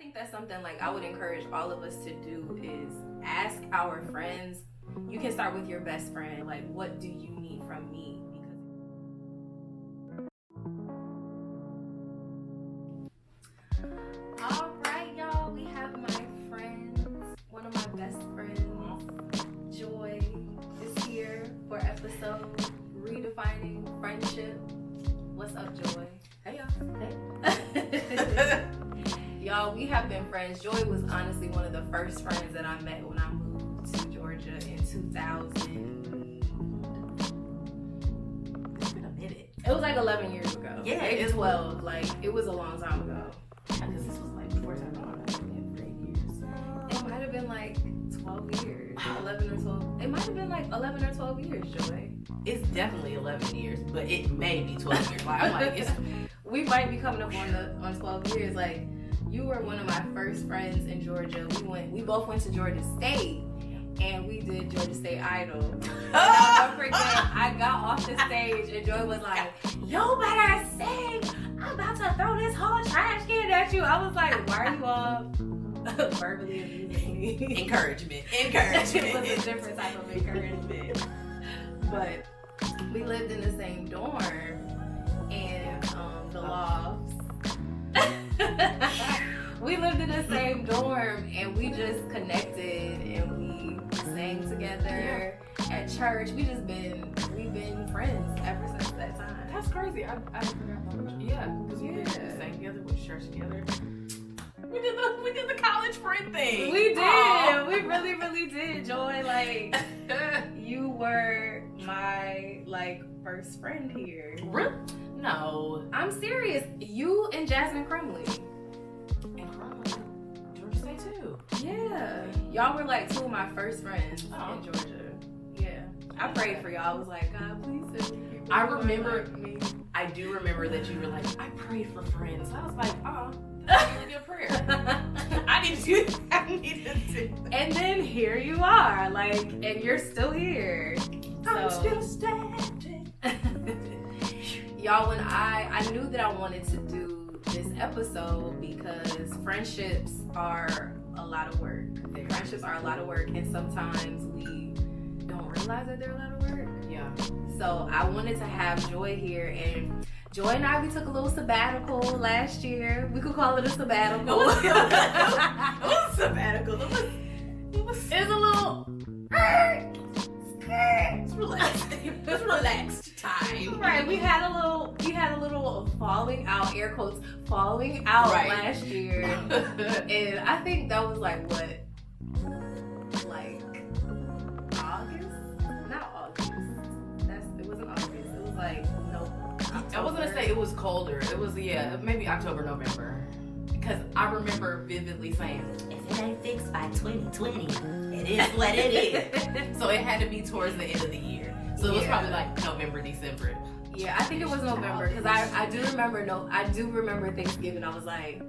think that's something like I would encourage all of us to do is ask our friends. You can start with your best friend. Like, what do you need from me? Because all right, y'all, we have my friends. One of my best friends, Joy, is here for episode Redefining Friendship. What's up, Joy? Hey, y'all. Hey. Y'all, we have been friends. Joy was honestly one of the first friends that I met when I moved to Georgia in 2000. It's been a minute. It was like 11 years ago. Yeah, maybe 12. Like, it was a long time ago. Yeah, because this was like before time on. I've been 3 years. It might have been like 12 years. 11 or 12. It might have been like 11 or 12 years, Joy. It's definitely 11 years, but it may be 12 years. Like, I'm like, it's... We might be coming up on 12 years. Like, you were one of my first friends in Georgia. We both went to Georgia State, and we did Georgia State Idol. And I'll never forget, I got off the stage, and Joy was like, "You better sing! I'm about to throw this whole trash can at you." I was like, "Why are you all verbally abusing me?" Encouragement. It was a different type of encouragement. But we lived in the same dorm, and the lofts. We lived in the same dorm, and we just connected, and we sang together at church. We've been friends ever since that time. That's crazy. I forgot about you. Yeah, because we sang together, went to church together. We did the college friend thing. We did. Aww. We really did, Joy. Like, you were my first friend here. Really? No. I'm serious. You and Jasmine Crumley. And Crumley. Georgia State too. Yeah. Y'all were like two of my first friends in Georgia. Yeah. I prayed for y'all. I was like, God, please send me people. I do remember that you were like, I prayed for friends. I was like, that's a really good prayer. I need to do that. And then here you are, and you're still here. I'm still standing. Y'all, when I knew that I wanted to do this episode because friendships are a lot of work. Friendships are a lot of work, and sometimes we don't realize that they're a lot of work. Yeah. So I wanted to have Joy here, and Joy and I, we took a little sabbatical last year. We could call it a sabbatical. It was a sabbatical. It was a little... It's relaxed. It's relaxed time. Right. We had a little falling out, air quotes, falling out last year. And I think that was August? Not August. It wasn't August. It was no. I was gonna say it was colder. It was maybe October, November. Because I remember vividly saying, if it ain't fixed by 2020, it is what it is. So it had to be towards the end of the year. So it was probably November, December. Yeah, I think it was November because I do remember Thanksgiving. I was like,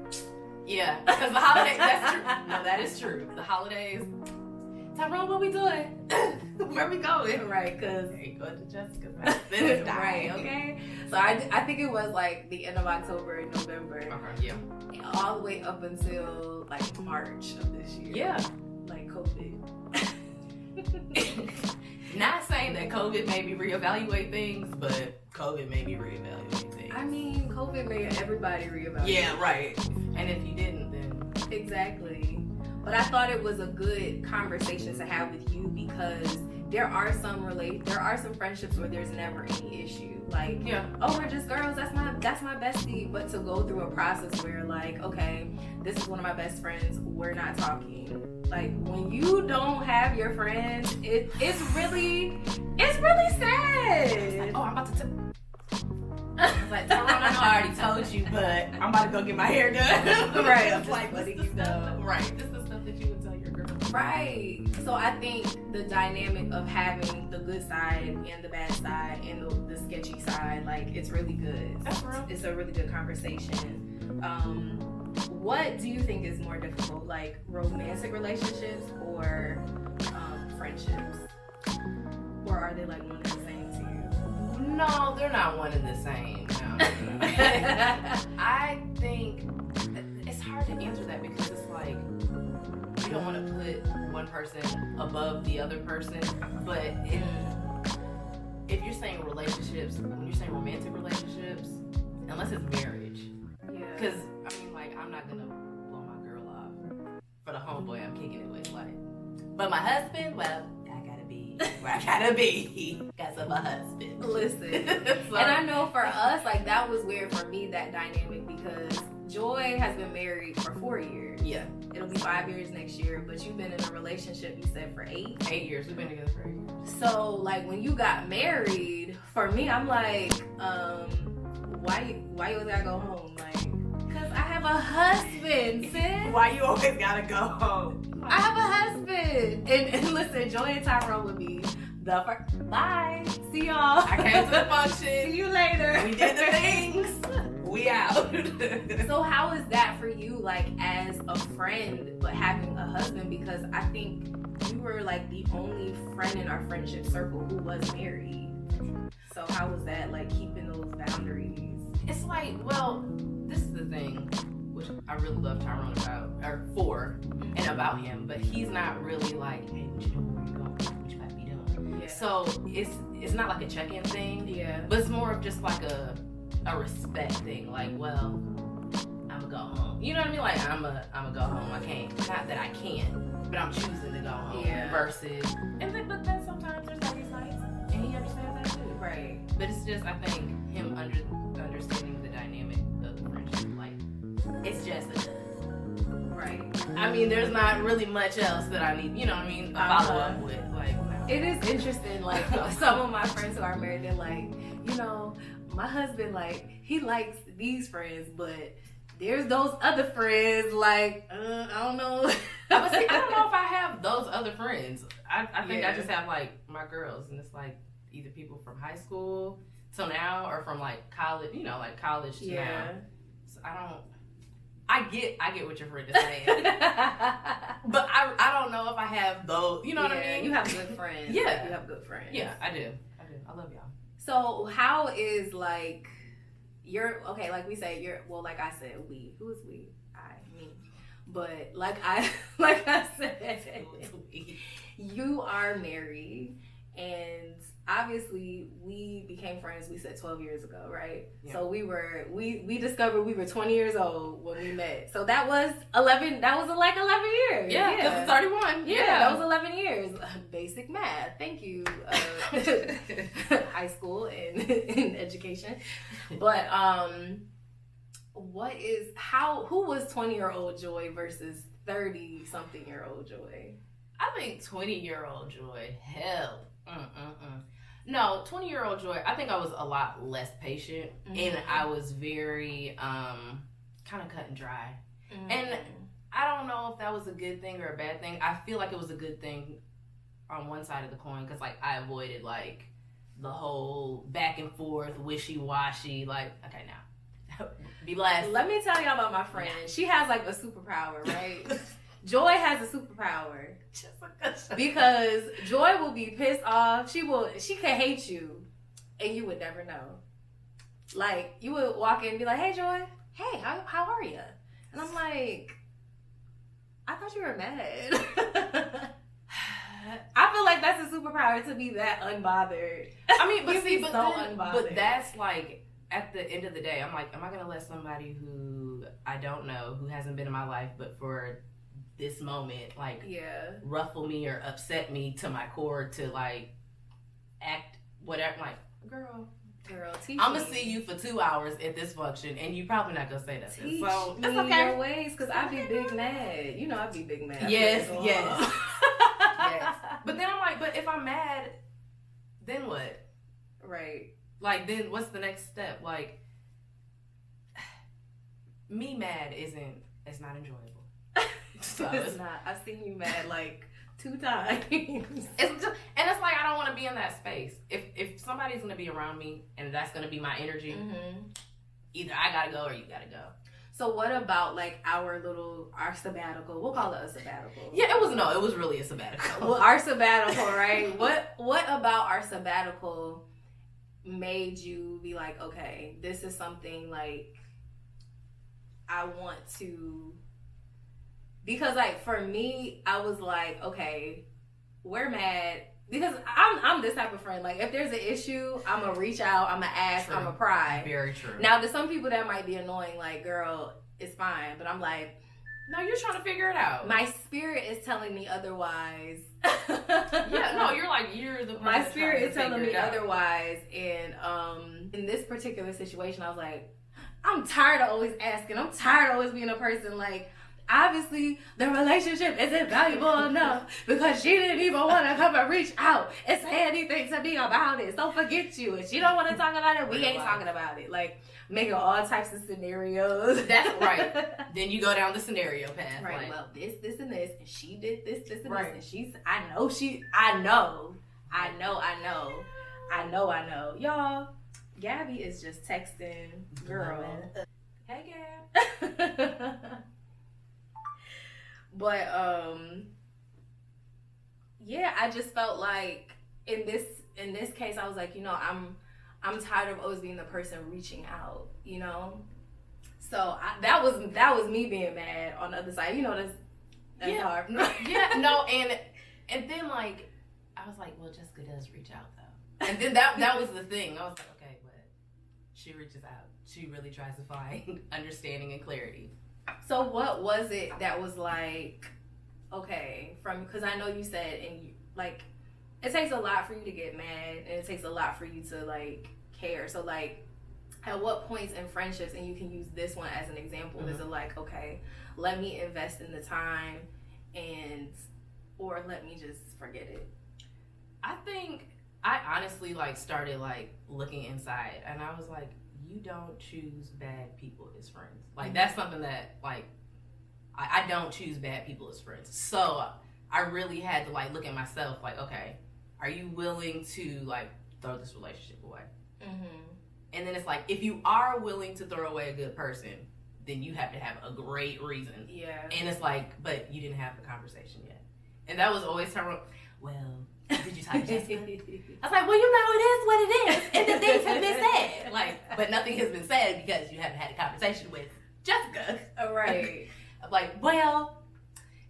yeah, because the holidays. That's true. No, that is true. The holidays. Tyrone, what we doing? Where we going? Right, because ain't going to Jessica's house. Right, okay. So I think it was the end of October and November. Yeah. All the way up until March of this year. Yeah. COVID. Not saying that COVID made me reevaluate things, but COVID made me reevaluate things. I mean, COVID made everybody reevaluate. Yeah, right. And if you didn't, then... Exactly. But I thought it was a good conversation to have with you because there are some friendships where there's never any issue. We're just girls, that's my bestie. But to go through a process where okay, this is one of my best friends, we're not talking. When you don't have your friends, it's really sad. I'm about to I was like, Tyrone, I know I already told you, but I'm about to go get my hair done. Right. I'm just letting you know. Right. This is stuff that you would tell your girl. Right. So I think the dynamic of having the good side and the bad side and the sketchy side, it's really good. That's real. It's a really good conversation. What do you think is more difficult, romantic relationships or friendships? Or are they one and the same to you? No, they're not one and the same. No. I think it's hard to answer that because one person above the other person. But if you're saying relationships, when you're saying romantic relationships, unless it's marriage, because I mean, like, I'm not gonna blow my girl off for the homeboy I'm kicking it with, like. But my husband, well, I gotta be where I gotta be because of my husband. Listen, so. And I know for us, like, that was weird for me, that dynamic, because Joy has been married for 4 years. Yeah. It'll be 5 years next year, but you've been in a relationship, you said, for 8? 8 years. We've been together for 8 years. So, like, when you got married, for me, I'm like, why you always gotta go home? Like, because I have a husband, sis. Why you always gotta go home? I have a husband. And listen, Joy and Tyrone would be the first. Bye. See y'all. I came to the function. See you later. We did the things. We out. So how is that for you, like, as a friend, but having a husband? Because I think you were, like, the only friend in our friendship circle who was married. So how was that, like, keeping those boundaries? It's like, well, this is the thing, which I really love Tyrone and about him, but he's not really like, hey, what you doing? Where you going? What you might be doing? Yeah. So it's not like a check-in thing. Yeah. But it's more of just like a respect thing. Like, well, I'ma go home. You know what I mean? Like, I'ma go home. I can't. Not that I can't, but I'm choosing to go home. Yeah. Versus, but then sometimes there's like these nights, and he understands that too. Right. But it's just, I think, him understanding the dynamic of the friendship. Like, it's just a right. I mean, there's not really much else that I need, you know what I mean, follow up with. Like, no. It is interesting, like, some of my friends who are married, they're like, you know, my husband, like, he likes these friends, but there's those other friends, like, I don't know. But see, I don't know if I have those other friends. I think I just have, like, my girls, and it's like either people from high school till now, or from, like, college, you know, like college to now. So I get what your friend is saying. But I don't know if I have those, you know what I mean? You have good friends. Yeah. You have good friends. Yeah, I do. I love y'all. So how is, like, okay, like we say, like I said, who is we? Me. But like I said, you are married, and obviously we became friends, we said 12 years ago, right? Yeah. So we discovered we were 20 years old when we met. So that was 11 years. Yeah, because it's 31. Yeah, that was 11 years. Basic math. Thank you, high school and in education. But who was 20-year-old Joy versus 30-something-year-old Joy? I think 20-year-old Joy, hell. No, 20-year-old Joy, I think I was a lot less patient, and I was very kind of cut and dry. And I don't know if that was a good thing or a bad thing. I feel like it was a good thing on one side of the coin, because, like, I avoided, like, the whole back and forth, wishy-washy, like, okay, now, be blessed. Let me tell y'all about my friend. She has, like, a superpower, right? Joy has a superpower. Because Joy will be pissed off. She could hate you, and you would never know. Like, you would walk in and be like, hey, Joy. Hey, how are you? And I'm like, I thought you were mad. I feel like that's a superpower, to be that unbothered. I mean, unbothered. But that's like, at the end of the day, I'm like, am I going to let somebody who I don't know, who hasn't been in my life, but for this moment, like, ruffle me or upset me to my core to, like, act whatever? I'm like, girl, teach I'm gonna see you for 2 hours at this function, and you probably not gonna say that. Teach so me your ways, because I be big mad. You know, I be big mad. Yes. But then I'm like, but if I'm mad, then what? Right. Like, then what's the next step? Like, me mad it's not enjoyable. So it's not. I've seen you mad like 2 times. It's like, I don't want to be in that space. If somebody's gonna be around me and that's gonna be my energy, either I gotta go or you gotta go. So what about, like, our sabbatical? We'll call it a sabbatical. Yeah, it was really a sabbatical. Well, our sabbatical, right? What about our sabbatical made you be like, okay, this is something, like, I want to Because like for me, I was like, okay, we're mad. Because I'm this type of friend. Like if there's an issue, I'm gonna reach out, I'm gonna ask, I'm gonna pry. Very true. Now to some people that might be annoying, like, girl, it's fine. But I'm like, no, you're trying to figure it out. my spirit is telling me otherwise. Yeah, no, you're the person. My spirit is telling me otherwise. And in this particular situation, I was like, I'm tired of always asking. I'm tired of always being a person like, obviously the relationship isn't valuable enough because she didn't even want to come and reach out and say anything to me about it. So forget you. If she don't want to talk about it, we ain't talking about it. Like, making all types of scenarios. That's right. Then you go down the scenario path. Right. Like, well, this, and this, and she did this, and right. this, and I know. Y'all, Gabby is just texting, girl. Hey, Gab. But, yeah, I just felt like in this case, I was like, I'm tired of always being the person reaching out, So that was me being mad on the other side. That's hard. Yeah, no, and then like I was like, well, Jessica does reach out though, and then that was the thing. I was like, okay, but she reaches out. She really tries to find understanding and clarity. So what was it that was like, okay, because I know you said like it takes a lot for you to get mad, and it takes a lot for you to like care. So like, at what points in friendships, and you can use this one as an example, is it like, okay, let me invest in the time, or let me just forget it? I think I honestly like started like looking inside, and I was like, you don't choose bad people as friends. Like that's something that like I don't choose bad people as friends. So I really had to like look at myself like, okay, are you willing to like throw this relationship away? Mm-hmm. And then it's like, if you are willing to throw away a good person, then you have to have a great reason. Yeah. And it's like, but you didn't have the conversation yet. And that was always her, well, did you talk to Jessica? I was like, well, it is what it is. And the things have been said. Like, but nothing has been said because you haven't had a conversation with Jessica. Right. I'm like, well,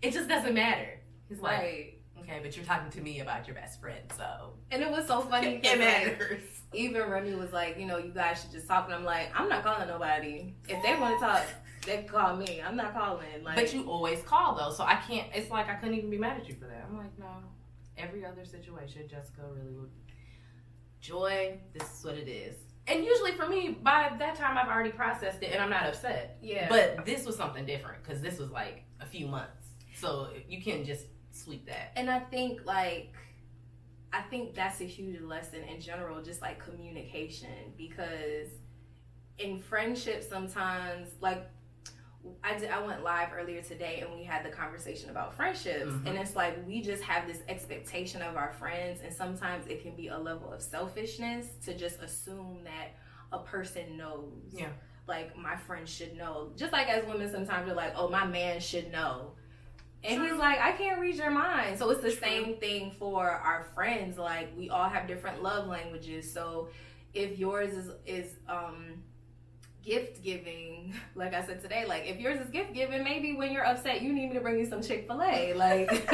it just doesn't matter. It's like, right. Okay, but you're talking to me about your best friend, so. And it was so funny. It matters. Even Remy was like, you guys should just talk. And I'm like, I'm not calling nobody. If they want to talk, they can call me. I'm not calling. Like, but you always call, though, so I can't, it's like I couldn't even be mad at you for that. I'm like, no. Every other situation, Jessica really would. Joy, this is what it is. And usually for me, by that time, I've already processed it and I'm not upset. Yeah. But this was something different because this was like a few months. So you can just sweep that. And I think that's a huge lesson in general, just like communication, because in friendships sometimes, like I went live earlier today and we had the conversation about friendships, and it's like we just have this expectation of our friends, and sometimes it can be a level of selfishness to just assume that a person knows. Yeah. Like, my friend should know. Just like as women sometimes you're like, oh, my man should know. And True. he's like, I can't read your mind. So it's the same thing for our friends. Like, we all have different love languages. So if yours is gift giving, like I said today, like if yours is gift giving, maybe when you're upset, you need me to bring you some Chick-fil-A. Like,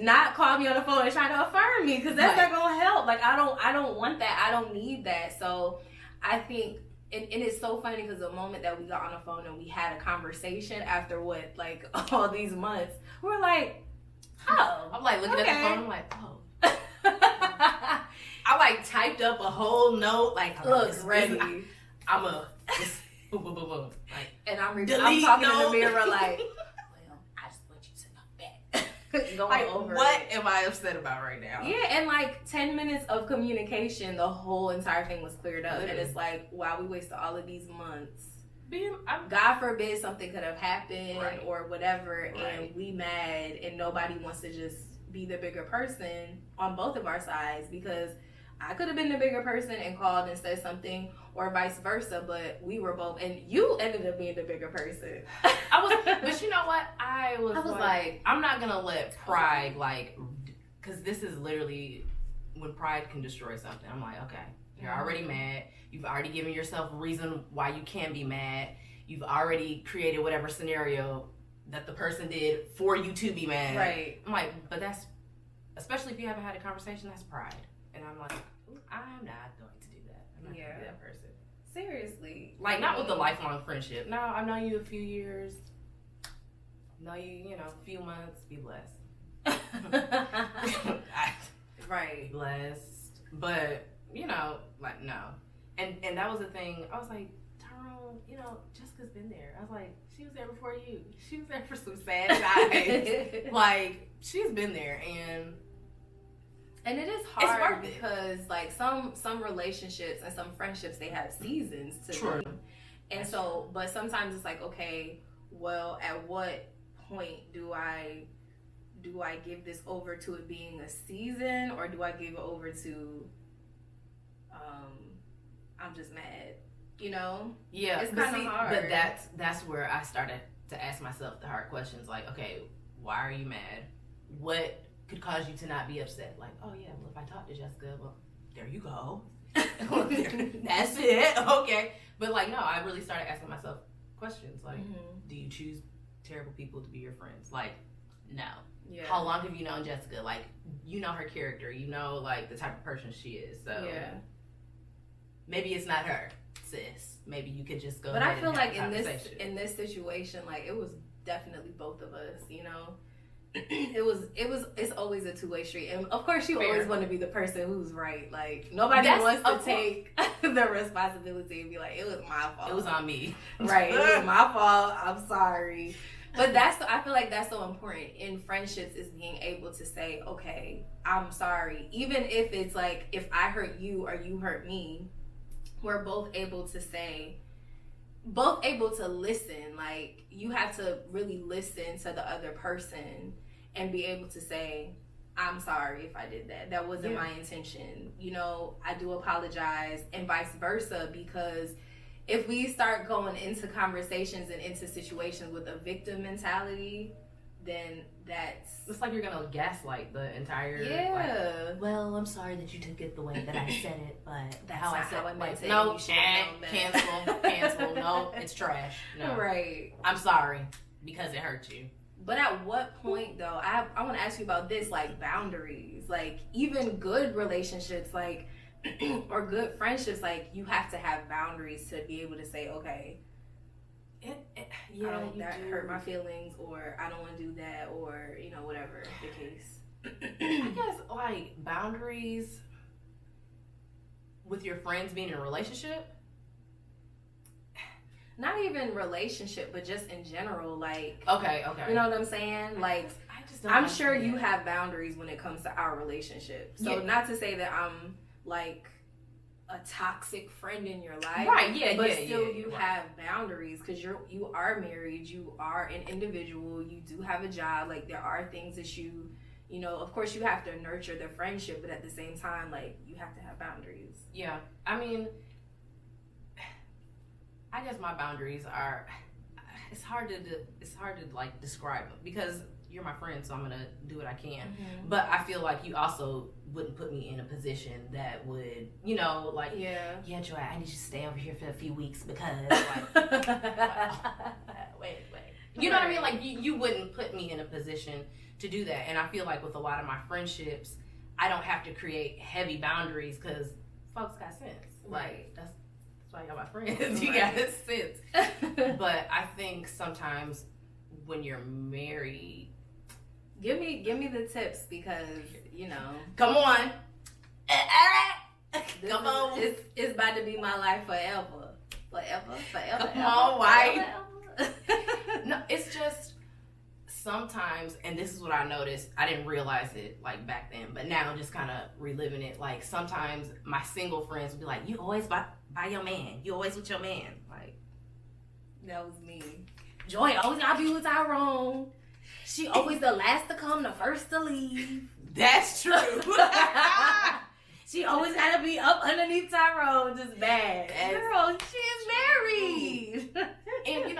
not call me on the phone and try to affirm me, because that's not gonna help. Like, I don't want that. I don't need that. So I think. And it's so funny because the moment that we got on the phone and we had a conversation after all these months, we're like, oh. I'm like looking at the phone, I'm like, oh. I like typed up a whole note, like, look, ready. I'm a, boom, boom, boom, boom. Like, and I'm talking in the mirror like, well, I just want you to know that. Going like, over what it. Am I upset about right now? Yeah, and like 10 minutes of communication, the whole entire thing was cleared up. And it's like, wow, we wasted all of these months. God forbid something could have happened or whatever, and we mad, and nobody wants to just be the bigger person on both of our sides, because I could have been the bigger person and called and said something, or vice versa, but we were both, and you ended up being the bigger person. But you know what? I was like, I'm not gonna let pride, because this is literally when pride can destroy something. I'm like, okay, you're already mad. You've already given yourself a reason why you can be mad. You've already created whatever scenario that the person did for you to be mad. Right. I'm like, but that's, especially if you haven't had a conversation, that's pride. And I'm like, I'm not going to do that. I'm not going to be that person. Seriously. Like, not with a lifelong friendship. No, I've known you a few years. Know you, a few months. Be blessed. Right. Blessed. But, like, no. And that was the thing. I was like, Tyrone, Jessica's been there. I was like, she was there before you. She was there for some sad times. Like, she's been there. And it is hard because, like, some relationships and some friendships, they have seasons to them. And so, but sometimes it's like, okay, well, at what point do I give this over to it being a season, or do I give it over to, I'm just mad, Yeah, it's kind of hard. But that's where I started to ask myself the hard questions, like, okay, why are you mad? What could cause you to not be upset? Like, oh yeah, well, if I talk to Jessica, well, there you go. That's it. Okay. But like, no, I really started asking myself questions like, do you choose terrible people to be your friends? Like, no. Yeah. How long have you known Jessica? Like, you know her character. You know, like, the type of person she is. So maybe it's not her, sis. Maybe you could just go. But I feel like in this situation, like, it was definitely both of us. It's always a two-way street, and of course you always want to be the person who's right. Like, nobody wants to take the responsibility and be like, it was my fault, it was on me. Right. It was my fault, I'm sorry. But I feel like that's so important in friendships, is being able to say, okay, I'm sorry, even if it's like, if I hurt you or you hurt me, we're both able to listen. Like, you have to really listen to the other person and be able to say, I'm sorry if I did that. That wasn't my intention. I do apologize, and vice versa, because if we start going into conversations and into situations with a victim mentality, then it's like you're gonna gaslight the entire. Like, well, I'm sorry that you took it the way that I said it, but that's how I meant it. No, cancel. No, it's trash. No, right. I'm sorry because it hurt you. But at what point, though, I want to ask you about this, like, boundaries, like, even good relationships, like, or good friendships, like, you have to have boundaries to be able to say, okay, that hurt my feelings, or I don't want to do that, or, whatever the case. I guess, like, boundaries with your friends being in a relationship? Not even relationship, but just in general, like... Okay. You know what I'm saying? Like, I'm sure you have boundaries when it comes to our relationship. So, not to say that I'm, like, a toxic friend in your life. Right, but still you have boundaries, because you are married, you are an individual, you do have a job. Like, there are things that you of course you have to nurture the friendship, but at the same time, like, you have to have boundaries. Yeah. I mean, I guess my boundaries are, it's hard to like describe them, because you're my friend, so I'm gonna do what I can. But I feel like you also wouldn't put me in a position that would, like, Joy, I need you to stay over here for a few weeks because, like, wait. You know what I mean? Like, you wouldn't put me in a position to do that. And I feel like with a lot of my friendships, I don't have to create heavy boundaries because folks got sense. Like, that's why y'all my friends. You got sense. But I think sometimes when you're married, give me the tips, because come on, come on, it's about to be my life forever. Come on, wife. No, it's just sometimes, and this is what I noticed. I didn't realize it like back then, but now I'm just kind of reliving it. Like, sometimes my single friends would be like, "You always by your man. You always with your man." Like, that was me. Joy always gotta be with Tyrone. She always the last to come, the first to leave. That's true. She always gotta be up underneath Tyrone, just bad. Girl, she is married. And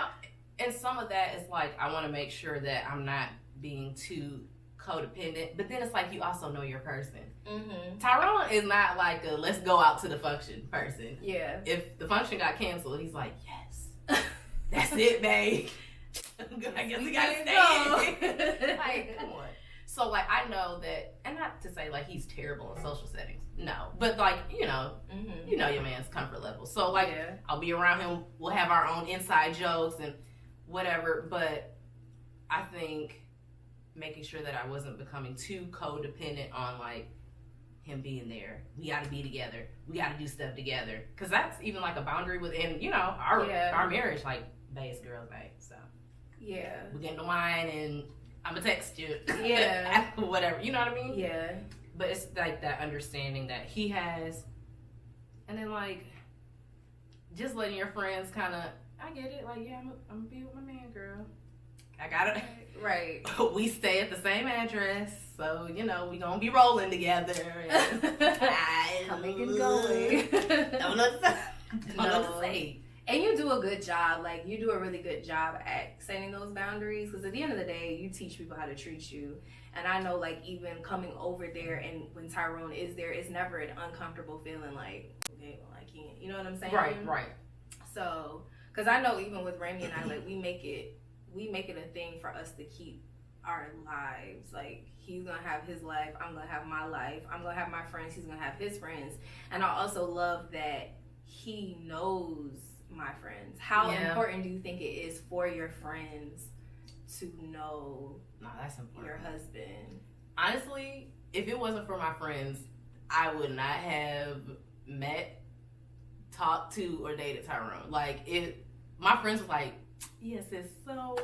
and some of that is like, I want to make sure that I'm not being too codependent, but then it's like, you also know your person. Tyrone is not like a let's go out to the function person. Yeah. If the function got canceled, he's like, yes, that's it, babe. I guess we gotta stay. Like, come on. So, like, I know that, and not to say, like, he's terrible in social settings. No. But, like, you know your man's comfort level. So, like, I'll be around him. We'll have our own inside jokes and whatever. But I think making sure that I wasn't becoming too codependent on, like, him being there. We got to be together. We got to do stuff together. Because that's even, like, a boundary within, you know, our marriage. Like, bae is girls' night. So, yeah. We get into wine and I'm going to text you. Yeah. Whatever. You know what I mean? Yeah. But it's, like, that understanding that he has. And then, like, just letting your friends kind of, I get it. Like, yeah, I'm going to be with my man, girl. I got it. Right. We stay at the same address. So, you know, we going to be rolling together. Coming and going. Don't know what to say. And you do a good job. Like, you do a really good job at setting those boundaries. Because at the end of the day, you teach people how to treat you. And I know, like, even coming over there and when Tyrone is there, it's never an uncomfortable feeling like, okay, well, I can't. You know what I'm saying? Right. So, because I know even with Remy and I, like, we make it a thing for us to keep our lives. Like, he's going to have his life. I'm going to have my life. I'm going to have my friends. He's going to have his friends. And I also love that he knows my friends. How important do you think it is for your friends to know that's important. Your husband? Honestly, if it wasn't for my friends, I would not have met, talked to, or dated Tyrone. Like, if my friends were like, yes, so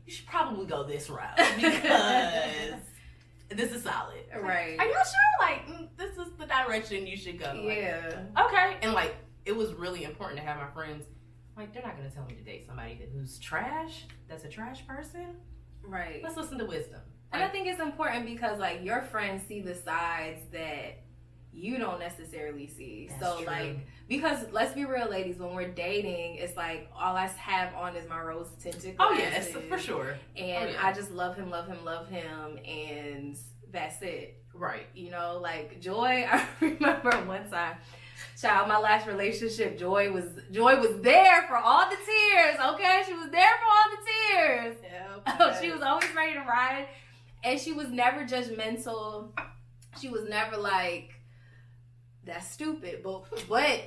you should probably go this route because this is solid. Right. Are y'all sure? Like, this is the direction you should go. Yeah. Like, okay. And, like, it was really important to have my friends, like, they're not going to tell me to date somebody who's trash, that's a trash person. Right. Let's listen to wisdom. And I think it's important because, like, your friends see the sides that you don't necessarily see. That's so, true. like, because let's be real, ladies, when we're dating, it's like all I have on is my rose tinted glasses. Oh, yes, for sure. And I just love him, and that's it. Right. You know, like, Joy, I remember one time, child, my last relationship, Joy was there for all the tears, okay? She was there for all the tears. Yeah, she was always ready to ride. And she was never judgmental. She was never like, that's stupid. But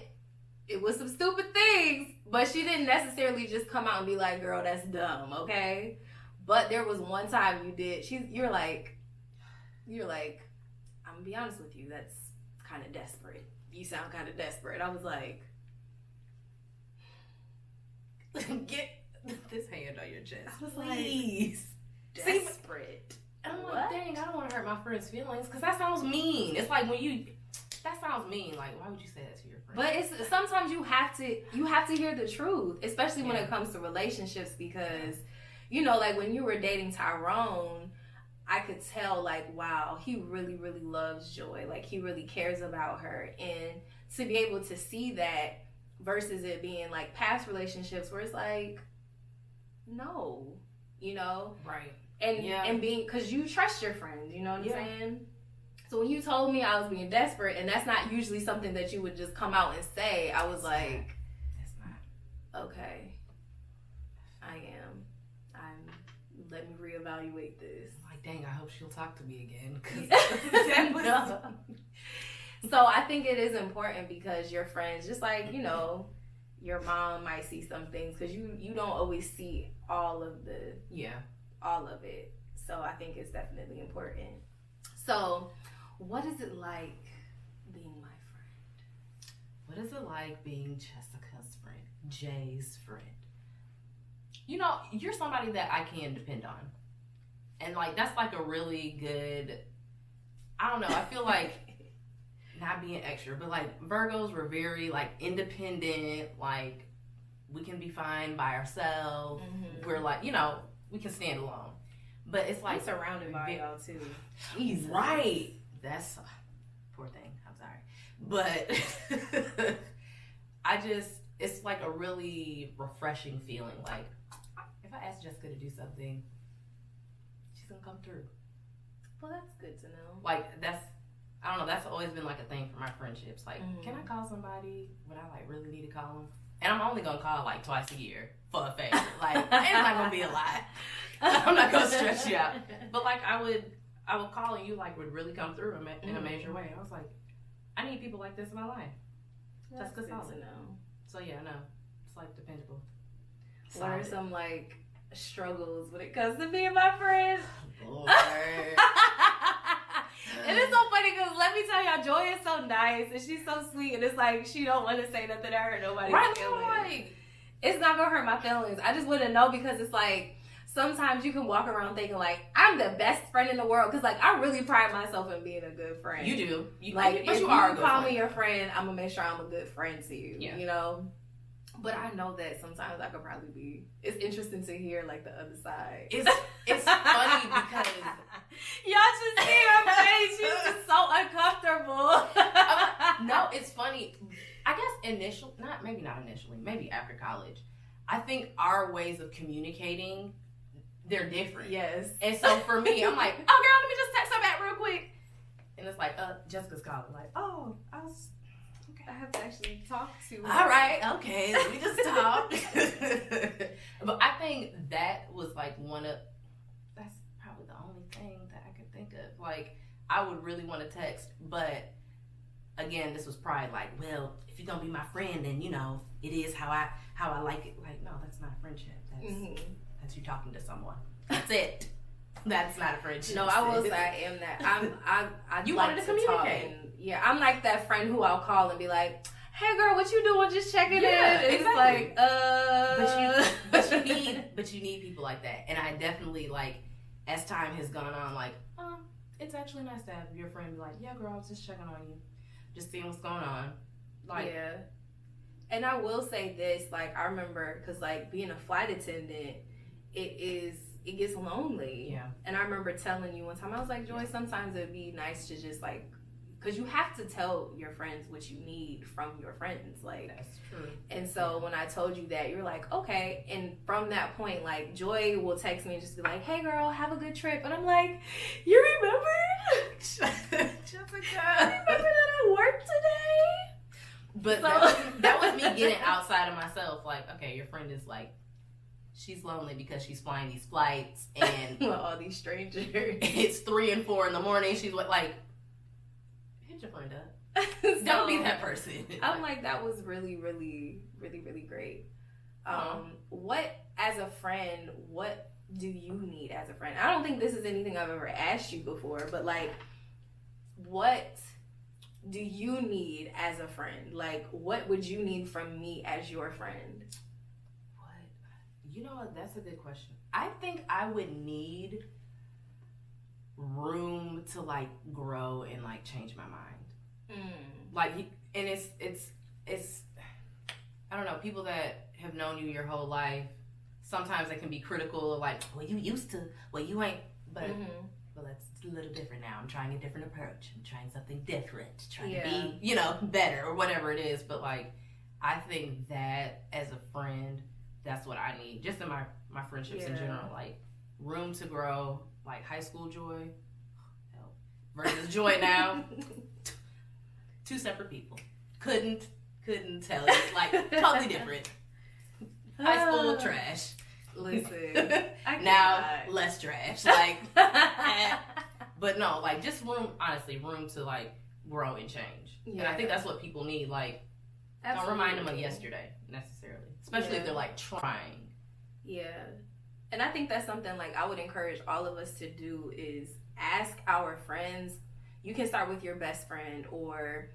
it was some stupid things. But she didn't necessarily just come out and be like, girl, that's dumb, okay? But there was one time you did. You're like, I'm gonna be honest with you, that's kind of desperate. You sound kind of desperate. I was like, get this hand on your chest. I was please. Like, desperate. And I'm like, dang, I don't want to hurt my friend's feelings because that sounds mean. It's like that sounds mean. Like, why would you say that to your friend? But it's sometimes you have to hear the truth, especially when it comes to relationships, because, you know, like when you were dating Tyrone, I could tell, like, wow, he really, really loves Joy. Like, he really cares about her. And to be able to see that versus it being, like, past relationships where it's like, no, you know? Right. And being, because you trust your friends, you know what I'm saying? So when you told me I was being desperate, and that's not usually something that you would just come out and say, I was like, that's not. Okay, I am. Let me reevaluate this. Like, dang, I hope she'll talk to me again. So I think it is important because your friends, just like, you know, your mom might see some things because you don't always see all of it. So I think it's definitely important. So what is it like being my friend? What is it like being Jessica's friend, Jay's friend? You know, you're somebody that I can depend on. And, like, that's, like, a really good, I don't know, I feel like, not being extra, but, like, Virgos were very, like, independent, like, we can be fine by ourselves. Mm-hmm. We're, like, you know, we can stand alone. But it's, like, I'm surrounded by y'all, too. Jesus. Right. That's, poor thing, I'm sorry. But, it's, like, a really refreshing feeling, like, if I ask Jessica to do something, she's gonna come through. Well, that's good to know. Like, I don't know, that's always been like a thing for my friendships. Like, can I call somebody when I like really need to call them? And I'm only gonna call like twice a year for a favor. Like, it's not gonna be a lot. I'm not gonna stress you out. But like, I would call and you like would really come through in a major way. I was like, I need people like this in my life. That's good to know. So yeah, no, it's like dependable. What are some like struggles when it comes to being my friend? Lord. And it's so funny because let me tell y'all, Joy is so nice and she's so sweet, and it's like she don't want to say nothing to hurt nobody's feelings. Right. It's not gonna hurt my feelings. I just wouldn't know, because it's like sometimes you can walk around thinking like I'm the best friend in the world, because like I really pride myself in being a good friend. You do. Like but if you are a you good call friend. me your friend, I'm gonna make sure I'm a good friend to you. Yeah. You know. But I know that sometimes I could probably be. It's interesting to hear like the other side. It's funny because y'all should see her face. She's just so uncomfortable. No, it's funny. I guess maybe not initially, maybe after college. I think our ways of communicating, they're different. Yes. And so for me, I'm like, oh girl, let me just text her back real quick. And it's like, Jessica's calling. Like, oh, I have to actually talk to her. All right, okay, let me just talk. But I think that was like that's probably the only thing that I could think of. Like, I would really want to text, but again, this was pride. Like, well, if you're gonna be my friend, then you know it is how I like it. Like, no, that's not a friendship. That's you talking to someone. That's it. That's not a friendship. No, I will say I am that. I You like wanted to talk, communicate. and yeah, I'm like that friend who I'll call and be like, "Hey, girl, what you doing? Just checking in." It's exactly. like, But you need people like that. And I definitely, like, as time has gone on, like, it's actually nice to have your friend be like, yeah, girl, I was just checking on you, just seeing what's going on. Like, yeah. And I will say this, like, I remember, because like being a flight attendant, it gets lonely. Yeah. And I remember telling you one time, I was like, Joy, sometimes it'd be nice to just like, because you have to tell your friends what you need from your friends. Like, that's true. And so when I told you that, you're like, okay. And from that point, like, Joy will text me and just be like, hey, girl, have a good trip. And I'm like, you remember? Jessica. You remember that I worked today? But So- that was me getting outside of myself. Like, okay, your friend is like, she's lonely because she's flying these flights and With all these strangers. it's 3 and 4 in the morning. She's like, hit your friend up. Don't be that person. I'm like, that was really, really, really, really great. What, as a friend, what do you need as a friend? I don't think this is anything I've ever asked you before, but like, what do you need as a friend? Like, what would you need from me as your friend? What? You know what? That's a good question. I think I would need room to like grow and like change my mind. Like, and it's I don't know, people that have known you your whole life, sometimes they can be critical of like, well, you used to, well, you ain't, but well, that's a little different now. I'm trying a different approach. I'm trying something different, trying to be, you know, better or whatever it is. But like, I think that as a friend, that's what I need, just in my friendships in general. Like, room to grow, like high school Joy versus Joy now. 2 separate people. Couldn't tell you. Like, totally different. High school trash. Listen. Now less trash. Like, but no, like, just room to like grow and change. And I think that's what people need. Like, don't remind them of yesterday necessarily, especially if they're like trying. Yeah. And I think that's something like I would encourage all of us to do is ask our friends. You can start with your best friend or,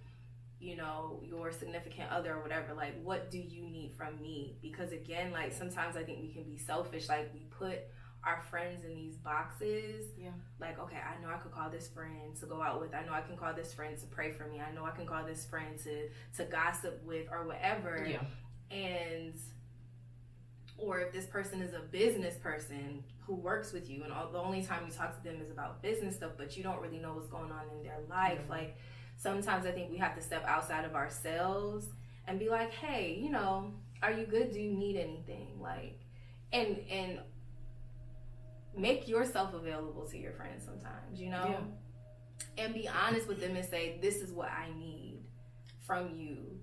you know, your significant other or whatever. Like, what do you need from me? Because again, like, sometimes I think we can be selfish. Like, we put our friends in these boxes. Yeah. Like, okay, I know I could call this friend to go out with. I know I can call this friend to pray for me. I know I can call this friend to gossip with or whatever. Yeah. Or if this person is a business person who works with you and the only time you talk to them is about business stuff, but you don't really know what's going on in their life. Mm-hmm. Like, sometimes I think we have to step outside of ourselves and be like, hey, you know, are you good? Do you need anything? Like, and make yourself available to your friends sometimes, you know? Yeah. And be honest with them and say, this is what I need from you.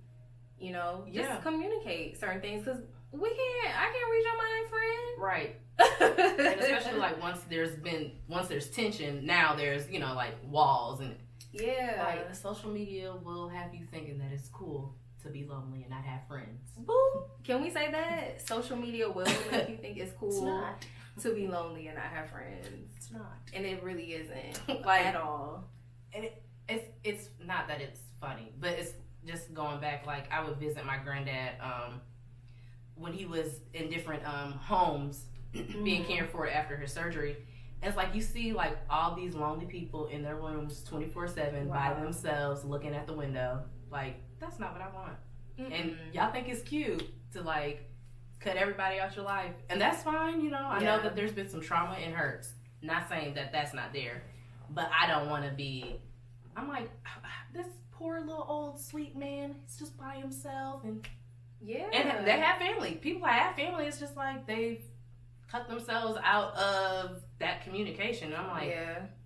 You know, just Yeah. communicate certain things because I can't read your mind, friend. Right. And especially like once there's tension, now there's, you know, like walls and Yeah. like social media will have you thinking that it's cool to be lonely and not have friends. Boo. Can we say that? Social media will make you think it's It's cool not. to be lonely and not have friends. It's not. And it really isn't. Like, at all. And it's not that it's funny, but it's just going back. Like I would visit my granddad when he was in different homes being cared for after his surgery. And it's like you see like all these lonely people in their rooms 24/7 by themselves looking at the window. Like that's not what I want. And y'all think it's cute to like cut everybody out your life, and that's fine. You know, I know that there's been some trauma and hurts. Not saying that that's not there, but I don't want to be. I'm like this poor little old sweet man. He's just by himself, and and they have family. People that have family, it's just like they've cut themselves out of that communication. And I'm like,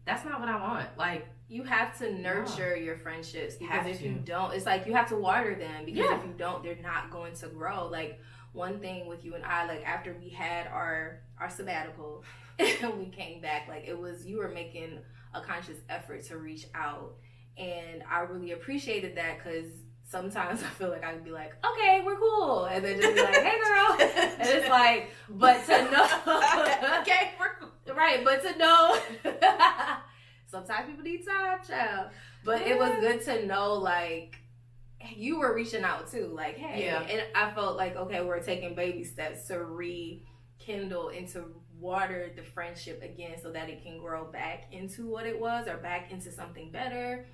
that's not what I want. Like. You have to nurture your friendships because if you to. don't, it's like you have to water them because if you don't, they're not going to grow. Like one thing with you and I, like after we had our sabbatical and we came back, like you were making a conscious effort to reach out, and I really appreciated that because sometimes I feel like I could be like, okay, we're cool, and then just be like, hey girl, and it's like, but to know, Okay, we're cool. Right, but to know. Sometimes people need time, child. But it was good to know, like, you were reaching out, too. Like, hey. Yeah. And I felt like, okay, we're taking baby steps to rekindle and to water the friendship again so that it can grow back into what it was or back into something better.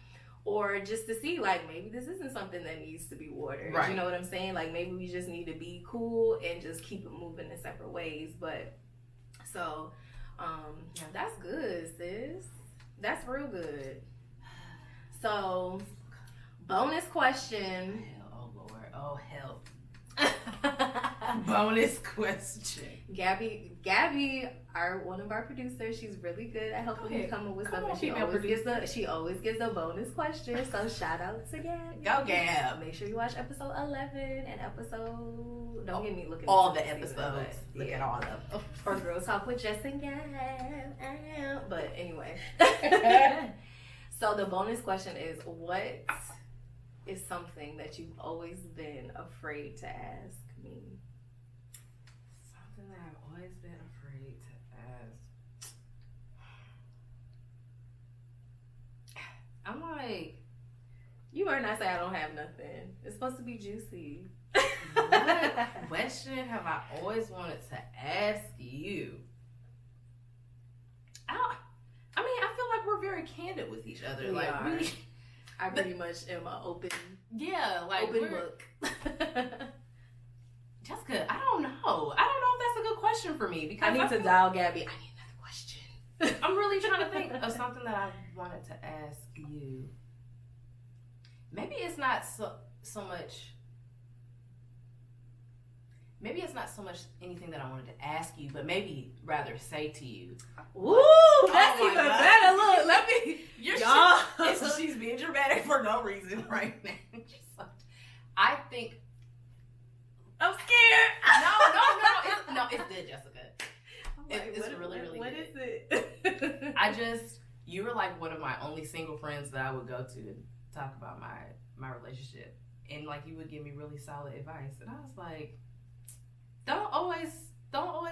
Or just to see, like, maybe this isn't something that needs to be watered. Right. You know what I'm saying? Like, maybe we just need to be cool and just keep it moving in separate ways. But, so, that's good, sis. That's real good. So, bonus question. Oh Lord. Oh help. Bonus question. Gabby, one of our producers, she's really good at helping me come up with something. She always gives a bonus question. So shout out to Gab. Go Gab. Make sure you watch episode 11 and episode. Don't get me looking all at the episodes. Look at all of them. Or Girl Talk with Jess and Gab. But anyway. So the bonus question is, what is something that you've always been afraid to ask me? Something that I've always been afraid to ask. I'm like, you better not say I don't have nothing. It's supposed to be juicy. what question have I always wanted to ask you? I mean, I feel like we're very candid with each other. I pretty much am an open book. Jessica, I don't know if that's a good question for me because I need to dial Gabby. I need another question. I'm really trying to think of something that I wanted to ask you. Maybe it's not so much. Maybe it's not so much anything that I wanted to ask you, but maybe rather say to you. Ooh, that's even better. Look, let me. She's being dramatic for no reason right now. I think. I'm scared. No, it's good, Jessica. It's really good. What is it? You were like one of my only single friends that I would go to talk about my relationship, and like you would give me really solid advice, and I was like, don't always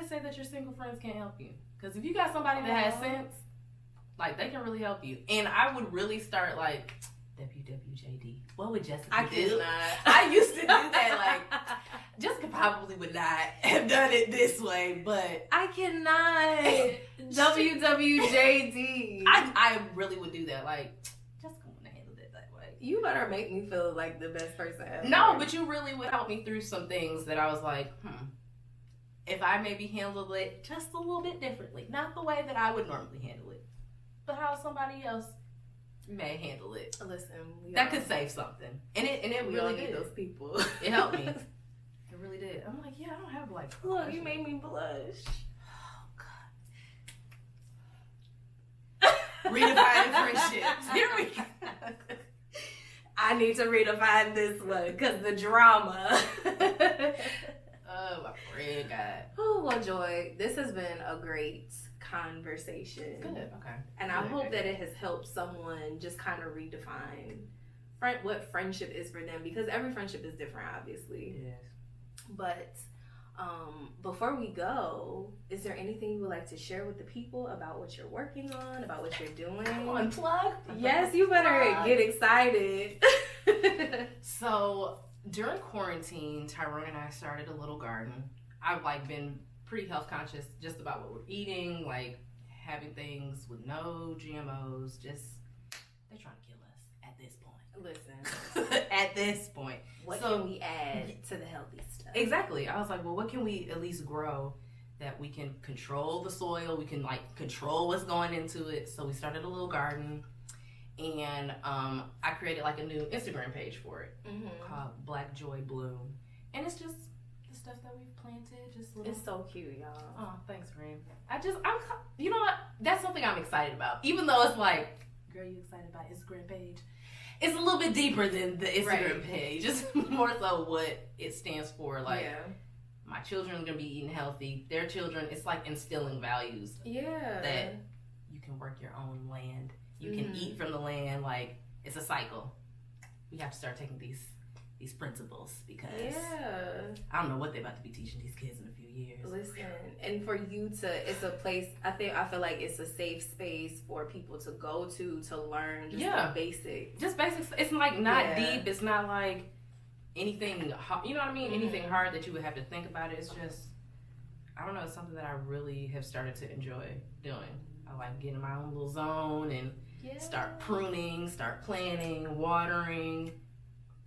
say that your single friends can't help you, because if you got somebody that has sense, like they can really help you. And I would really start like WWJD. What would Jessica do? I used to do that. Like Jessica probably would not have done it this way, but I cannot. WWJD. I really would do that. Like Jessica wouldn't have handled it that way. You better make me feel like the best person ever. No, but you really would help me through some things that I was like, if I maybe handled it just a little bit differently, not the way that I would normally handle it, but how somebody else may handle it. Listen, that could save something, and it we really all need did. Those people. It helped me. It really did. I'm like, I don't have like. Look, you made me blush. Oh God. Redefining friendships. Here we go. I I need to redefine this one because the drama. Oh, my friend God. Oh, well, Joy, this has been a great conversation. Good, okay. And I hope that it has helped someone just kind of redefine what friendship is for them, because every friendship is different, obviously. Yes. But before we go, is there anything you would like to share with the people about what you're working on, about what you're doing? Come on, plug. Yes, you better get excited. So during quarantine, Tyrone and I started a little garden. I've been pretty health conscious just about what we're eating, having things with no GMOs. Just they're trying to kill us at this point. Listen, at this point, what can we add to the healthy stuff? Exactly. I was like, well, what can we at least grow that we can control the soil? We can control what's going into it. So we started a little garden. And I created a new Instagram page for it called Black Joy Bloom, and it's just the stuff that we've planted. Just little. It's so cute, y'all. Oh, thanks, Reem. You know what? That's something I'm excited about. Even though it's girl, you excited about Instagram page? It's a little bit deeper than the Instagram page. It's more so what it stands for. My children are gonna be eating healthy. Their children, it's instilling values. Yeah. That you can work your own land. You can eat from the land. It's a cycle. We have to start taking these principles, because I don't know what they're about to be teaching these kids in a few years. Listen, and for you to, it's a place, I feel like it's a safe space for people to go to learn just the basics. Just basics. It's not deep. It's not anything, you know what I mean? Anything hard that you would have to think about it. It's just, I don't know, it's something that I really have started to enjoy doing. I like getting in my own little zone and start pruning, start planting, watering,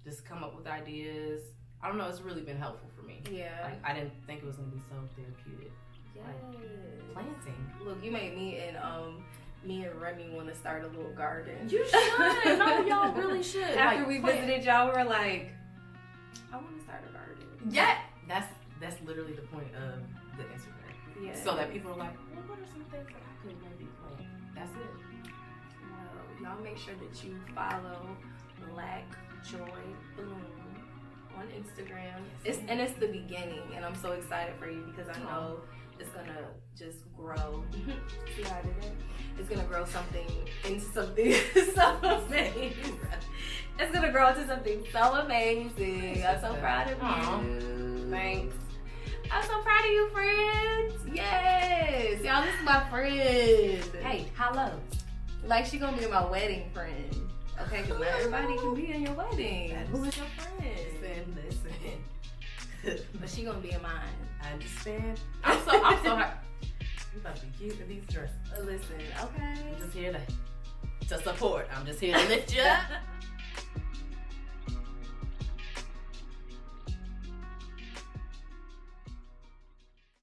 just come up with ideas. I don't know, it's really been helpful for me. Yeah. I didn't think it was going to be so therapeutic. Yes. Planting. Look, you made me and Remy want to start a little garden. You should. No, y'all really should. After we visited y'all, we were like, I want to start a garden. Yeah. That's literally the point of the Instagram. Yeah. So that people are like, well, what are some things that I could maybe plant? That's it. Well, y'all make sure that you follow Black Joy Bloom on Instagram. It's the beginning, and I'm so excited for you because I know it's gonna just grow. See how I did that? It's gonna grow into something so amazing. It's gonna grow into something so amazing. I'm so proud of you. Thanks. I'm so proud of you, friends. Yes, y'all, this is my friend. Hey, hello. She gonna be my wedding friend. Okay, because not everybody can be in your wedding. Who is your friend? Listen. But she gonna be in mine. I understand. I'm so happy. You about to be cute in these dresses. Listen, okay. I'm just here to support. I'm just here to lift you up.